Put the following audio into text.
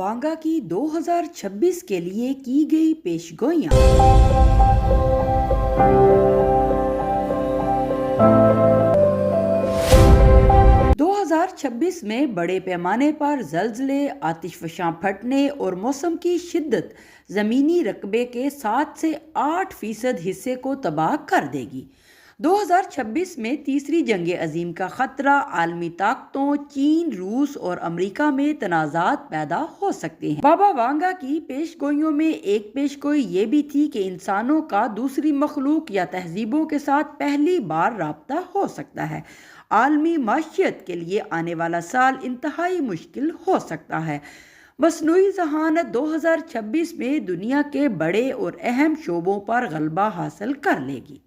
وانگا کی 2026 کے لیے کی گئی پیشگوئیاں۔ 2026 میں بڑے پیمانے پر زلزلے، آتش فشاں پھٹنے اور موسم کی شدت زمینی رقبے کے 7 سے 8% حصے کو تباہ کر دے گی۔ 2026 میں تیسری جنگ عظیم کا خطرہ عالمی طاقتوں چین، روس اور امریکہ میں تنازعات پیدا ہو سکتے ہیں۔ بابا وانگا کی پیشگوئیوں میں ایک پیشگوئی یہ بھی تھی کہ انسانوں کا دوسری مخلوق یا تہذیبوں کے ساتھ پہلی بار رابطہ ہو سکتا ہے۔ عالمی معیشت کے لیے آنے والا سال انتہائی مشکل ہو سکتا ہے۔ مصنوعی ذہانت 2026 میں دنیا کے بڑے اور اہم شعبوں پر غلبہ حاصل کر لے گی۔